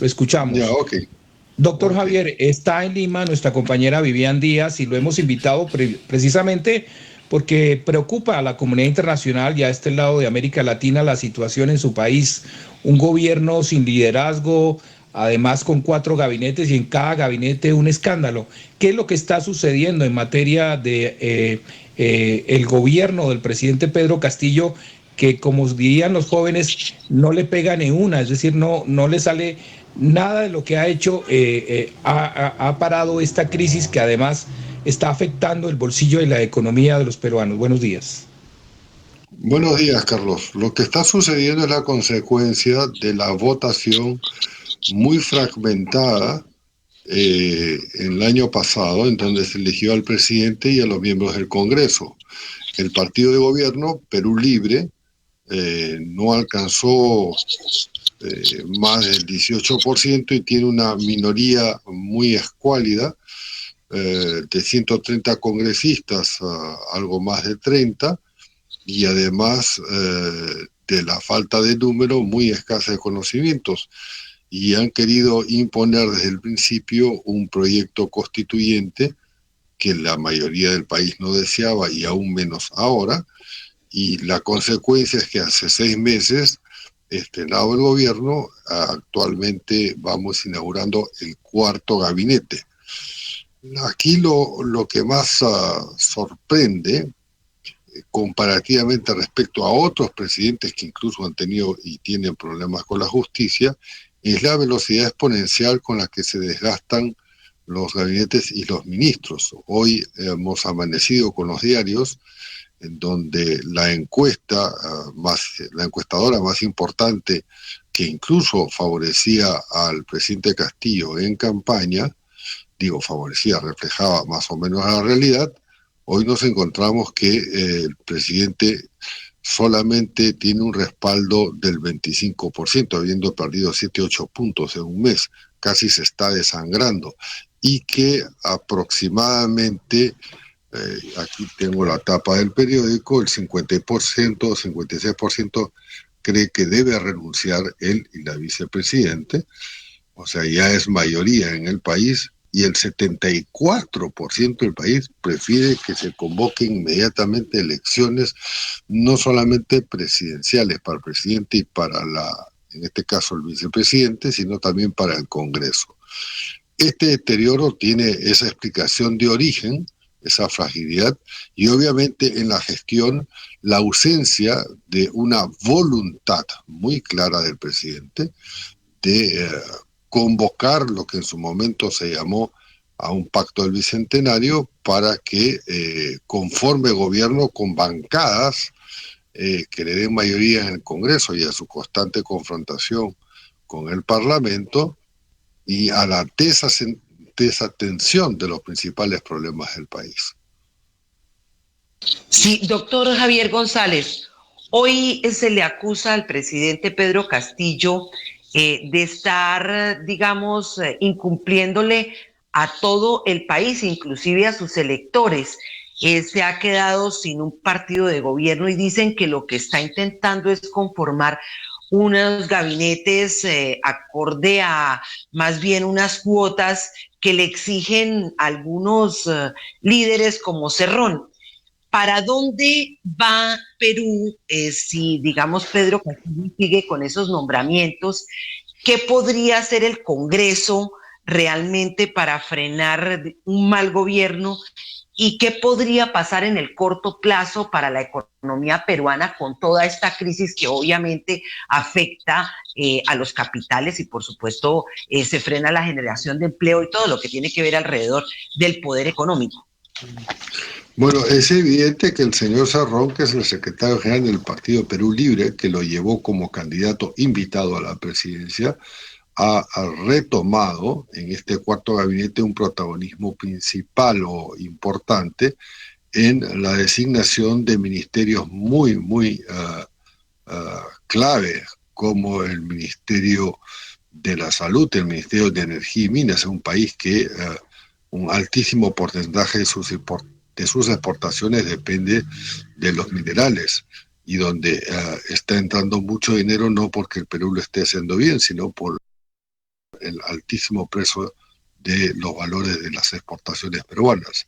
Lo Ya, escuchamos. ok. Doctor Ok. Javier, está en Lima nuestra compañera Vivian Díaz y lo hemos invitado precisamente porque preocupa a la comunidad internacional y a este lado de América Latina la situación en su país. Un gobierno sin liderazgo, además con 4 gabinetes y en cada gabinete un escándalo. ¿Qué es lo que está sucediendo en materia de el gobierno del presidente Pedro Castillo? Que como dirían los jóvenes, no le pega ni una, es decir, no le sale nada de lo que ha hecho, ha parado esta crisis que además está afectando el bolsillo y la economía de los peruanos. Buenos días. Buenos días, Carlos. Lo que está sucediendo es la consecuencia de la votación muy fragmentada en el año pasado, en donde se eligió al presidente y a los miembros del Congreso. El partido de gobierno, Perú Libre, no alcanzó más del 18% y tiene una minoría muy escuálida de 130 congresistas, algo más de 30, y además de la falta de número, muy escasa de conocimientos. Y han querido imponer desde el principio un proyecto constituyente que la mayoría del país no deseaba y aún menos ahora, y la consecuencia es que hace 6 meses, estrenado el gobierno, actualmente vamos inaugurando el cuarto gabinete. Aquí lo que más sorprende, comparativamente respecto a otros presidentes que incluso han tenido y tienen problemas con la justicia, es la velocidad exponencial con la que se desgastan los gabinetes y los ministros. Hoy hemos amanecido con los diarios en donde la encuestadora más importante, que incluso favorecía al presidente Castillo en campaña, favorecía, reflejaba más o menos la realidad. Hoy nos encontramos que el presidente solamente tiene un respaldo del 25%, habiendo perdido 7-8 puntos en un mes, casi se está desangrando, y que aproximadamente, aquí tengo la tapa del periódico, el 50%, 56% cree que debe renunciar él y la vicepresidente, o sea, ya es mayoría en el país, y el 74% del país prefiere que se convoquen inmediatamente elecciones, no solamente presidenciales para el presidente y para en este caso el vicepresidente, sino también para el Congreso. Este deterioro tiene esa explicación de origen, esa fragilidad, y obviamente en la gestión la ausencia de una voluntad muy clara del presidente de convocar lo que en su momento se llamó a un pacto del Bicentenario para que conforme gobierno con bancadas que le den mayoría en el Congreso y a su constante confrontación con el Parlamento y a la desatención de los principales problemas del país. Sí, doctor Javier González, hoy se le acusa al presidente Pedro Castillo de estar, digamos, incumpliéndole a todo el país, inclusive a sus electores. Se ha quedado sin un partido de gobierno y dicen que lo que está intentando es conformar unos gabinetes acorde a más bien unas cuotas que le exigen algunos líderes como Cerrón. ¿Para dónde va Perú si, digamos, Pedro Castillo sigue con esos nombramientos? ¿Qué podría hacer el Congreso realmente para frenar un mal gobierno? ¿Y qué podría pasar en el corto plazo para la economía peruana con toda esta crisis que obviamente afecta a los capitales y, por supuesto, se frena la generación de empleo y todo lo que tiene que ver alrededor del poder económico? Bueno, es evidente que el señor Cerrón, que es el secretario general del Partido Perú Libre, que lo llevó como candidato invitado a la presidencia, ha retomado en este cuarto gabinete un protagonismo principal o importante en la designación de ministerios muy clave, como el Ministerio de la Salud, el Ministerio de Energía y Minas, un país que un altísimo porcentaje de sus exportaciones depende de los minerales y donde está entrando mucho dinero no porque el Perú lo esté haciendo bien, sino por el altísimo precio de los valores de las exportaciones peruanas.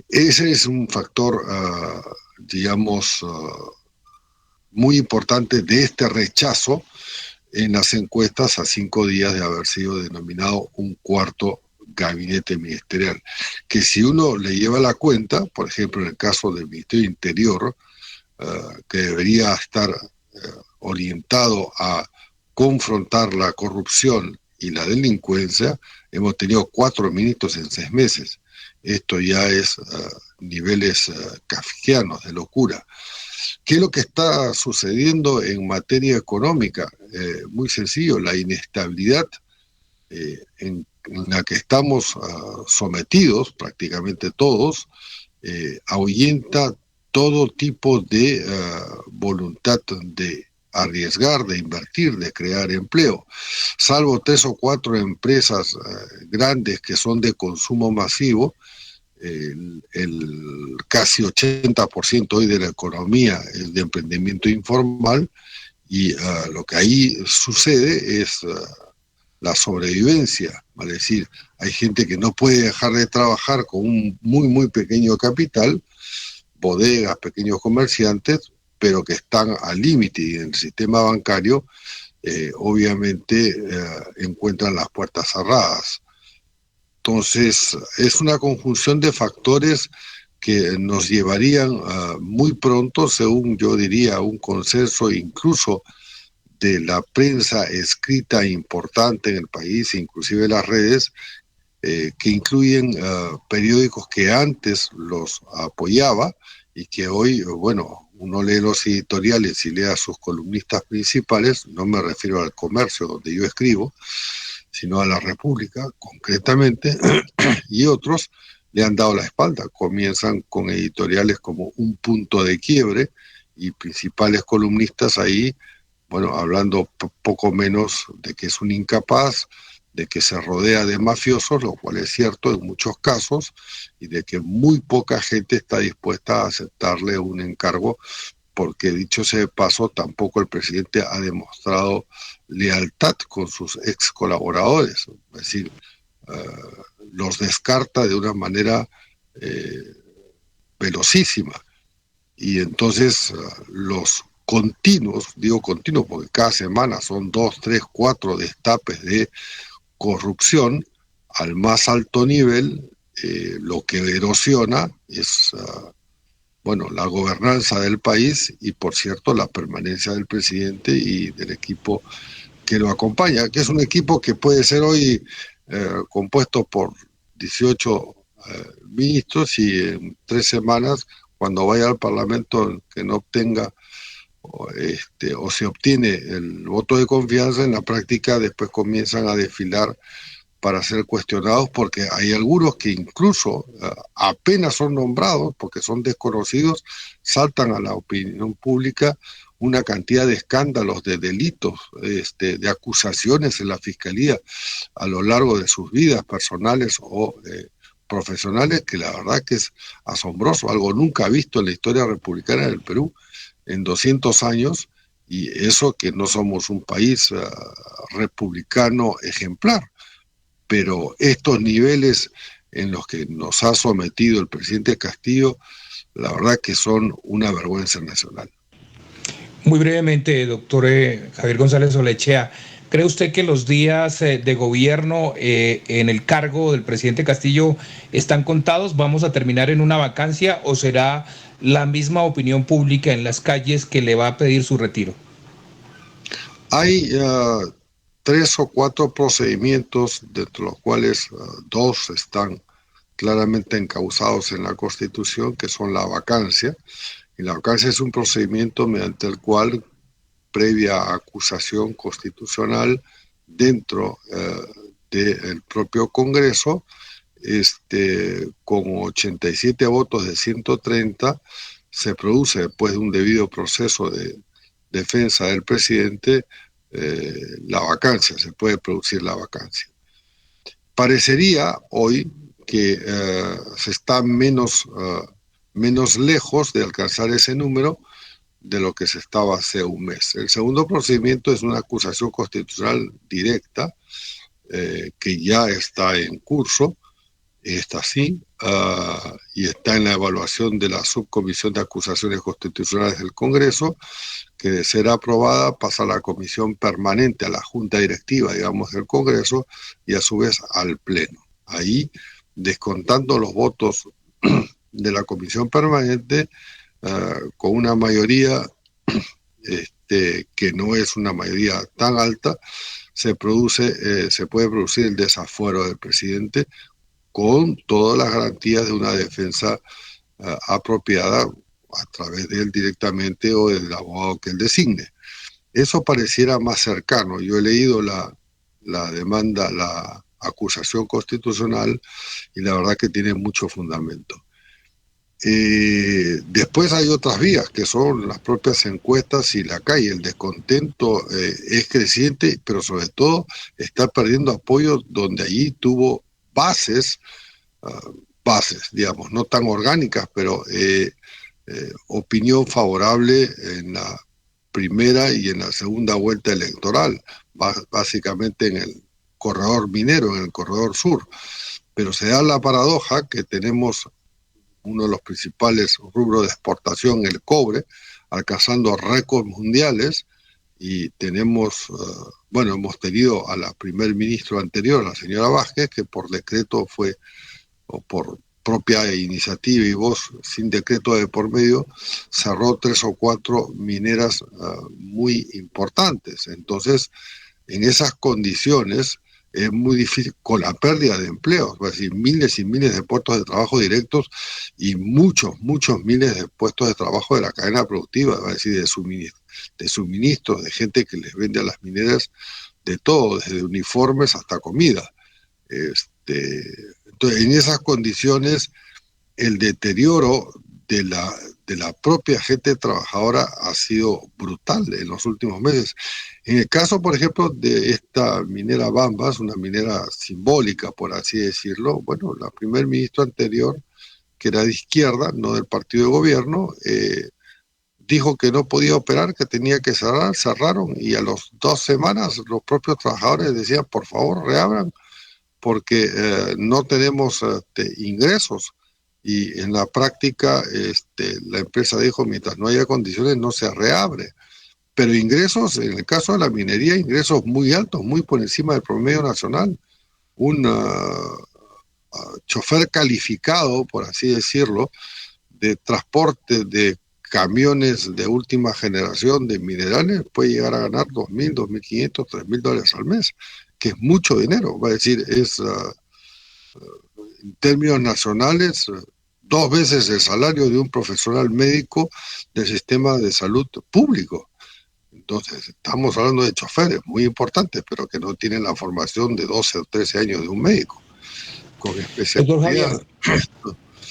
Ese es un factor, digamos, muy importante de este rechazo en las encuestas a 5 días de haber sido denominado un cuarto gabinete ministerial, que si uno le lleva la cuenta, por ejemplo en el caso del Ministerio Interior, que debería estar orientado a confrontar la corrupción y la delincuencia, hemos tenido 4 ministros en 6 meses. Esto ya es niveles kafkianos de locura. ¿Qué es lo que está sucediendo en materia económica? Muy sencillo, la inestabilidad en la que estamos sometidos, prácticamente todos, ahuyenta todo tipo de voluntad de arriesgar, de invertir, de crear empleo. Salvo 3 o 4 empresas grandes que son de consumo masivo, el casi 80% hoy de la economía es de emprendimiento informal, y lo que ahí sucede es la sobrevivencia, es decir, hay gente que no puede dejar de trabajar con un muy pequeño capital, bodegas, pequeños comerciantes, pero que están al límite, y en el sistema bancario obviamente encuentran las puertas cerradas. Entonces, es una conjunción de factores que nos llevarían muy pronto, según yo diría, a un consenso incluso de la prensa escrita importante en el país, inclusive las redes, que incluyen periódicos que antes los apoyaba y que hoy, bueno, uno lee los editoriales y lee a sus columnistas principales, no me refiero al Comercio, donde yo escribo, sino a La República, concretamente, y otros le han dado la espalda. Comienzan con editoriales como Un Punto de Quiebre, y principales columnistas ahí, bueno, hablando poco menos de que es un incapaz, de que se rodea de mafiosos, lo cual es cierto en muchos casos, y de que muy poca gente está dispuesta a aceptarle un encargo, porque dicho sea de paso, tampoco el presidente ha demostrado lealtad con sus ex colaboradores, es decir, los descarta de una manera velocísima, y entonces los continuos, digo continuos porque cada semana son 2, 3, 4 destapes de corrupción al más alto nivel, lo que erosiona es bueno, la gobernanza del país y, por cierto, la permanencia del presidente y del equipo que lo acompaña, que es un equipo que puede ser hoy compuesto por 18 ministros, y en 3 semanas, cuando vaya al Parlamento, que no obtenga o se obtiene el voto de confianza, en la práctica después comienzan a desfilar para ser cuestionados, porque hay algunos que incluso apenas son nombrados, porque son desconocidos, saltan a la opinión pública una cantidad de escándalos, de delitos, de acusaciones en la Fiscalía a lo largo de sus vidas personales o profesionales, que la verdad que es asombroso, algo nunca visto en la historia republicana del Perú en 200 años, y eso que no somos un país republicano ejemplar. Pero estos niveles en los que nos ha sometido el presidente Castillo, la verdad que son una vergüenza nacional. Muy brevemente, doctor Javier González Olechea, ¿cree usted que los días de gobierno en el cargo del presidente Castillo están contados? ¿Vamos a terminar en una vacancia o será la misma opinión pública en las calles que le va a pedir su retiro? Hay 3 o 4 procedimientos, de los cuales 2 están claramente encausados en la Constitución, que son la vacancia. Y la vacancia es un procedimiento mediante el cual, previa acusación constitucional dentro del propio Congreso, con 87 votos de 130, se produce, después de un debido proceso de defensa del presidente, la vacancia, se puede producir la vacancia. Parecería hoy que se está menos lejos de alcanzar ese número de lo que se estaba hace un mes. El segundo procedimiento es una acusación constitucional directa, que ya está en curso, está así, y está en la evaluación de la Subcomisión de Acusaciones Constitucionales del Congreso, que de ser aprobada pasa a la Comisión Permanente, a la Junta Directiva, digamos, del Congreso, y a su vez al Pleno. Ahí, descontando los votos de la Comisión Permanente, con una mayoría que no es una mayoría tan alta, se puede producir el desafuero del presidente con todas las garantías de una defensa apropiada a través de él directamente o del abogado que él designe. Eso pareciera más cercano. Yo he leído la demanda, la acusación constitucional, y la verdad que tiene mucho fundamento. Después hay otras vías, que son las propias encuestas y la calle. El descontento es creciente, pero sobre todo está perdiendo apoyo donde allí tuvo bases, digamos, no tan orgánicas, pero opinión favorable en la primera y en la segunda vuelta electoral, básicamente en el corredor minero, en el corredor sur. Pero se da la paradoja que tenemos uno de los principales rubros de exportación, el cobre, alcanzando récords mundiales, y tenemos, hemos tenido a la primer ministra anterior, la señora Vázquez, que por decreto fue, o por propia iniciativa y voz, sin decreto de por medio, cerró 3 o 4 mineras muy importantes. Entonces, en esas condiciones, es muy difícil, con la pérdida de empleos, es decir, miles y miles de puestos de trabajo directos y muchos miles de puestos de trabajo de la cadena productiva, es decir, de suministros, de gente que les vende a las mineras de todo, desde uniformes hasta comida. Entonces, en esas condiciones, el deterioro de la propia gente trabajadora ha sido brutal en los últimos meses. En el caso, por ejemplo, de esta minera Bambas, una minera simbólica, por así decirlo, bueno, la primer ministra anterior, que era de izquierda, no del partido de gobierno, dijo que no podía operar, que tenía que cerrar, cerraron, y a las 2 semanas los propios trabajadores decían, por favor, reabran, porque no tenemos ingresos. Y en la práctica la empresa dijo, mientras no haya condiciones no se reabre. Pero ingresos, en el caso de la minería, ingresos muy altos, muy por encima del promedio nacional. Un chofer calificado, por así decirlo, de transporte de camiones de última generación de minerales puede llegar a ganar $2,000, $2,500, $3,000 al mes, que es mucho dinero. Va a decir, es en términos nacionales 2 veces el salario de un profesional médico del sistema de salud público. Entonces, estamos hablando de choferes muy importantes, pero que no tienen la formación de 12 o 13 años de un médico, con especialidad.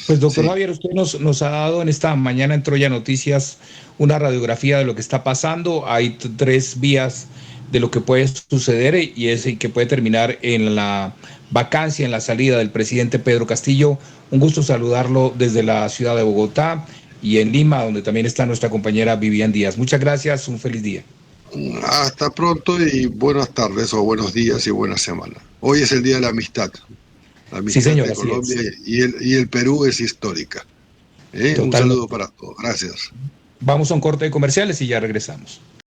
Doctor Javier, usted nos ha dado en esta mañana en Troya Noticias una radiografía de lo que está pasando. Hay 3 vías de lo que puede suceder, y es que puede terminar en la vacancia, en la salida del presidente Pedro Castillo. Un gusto saludarlo desde la ciudad de Bogotá y en Lima, donde también está nuestra compañera Vivian Díaz. Muchas gracias, un feliz día. Hasta pronto y buenas tardes o buenos días y buena semana. Hoy es el Día de la Amistad. La amistad, sí, señor, de Colombia y el Perú es histórica. Un saludo para todos. Gracias. Vamos a un corte de comerciales y ya regresamos.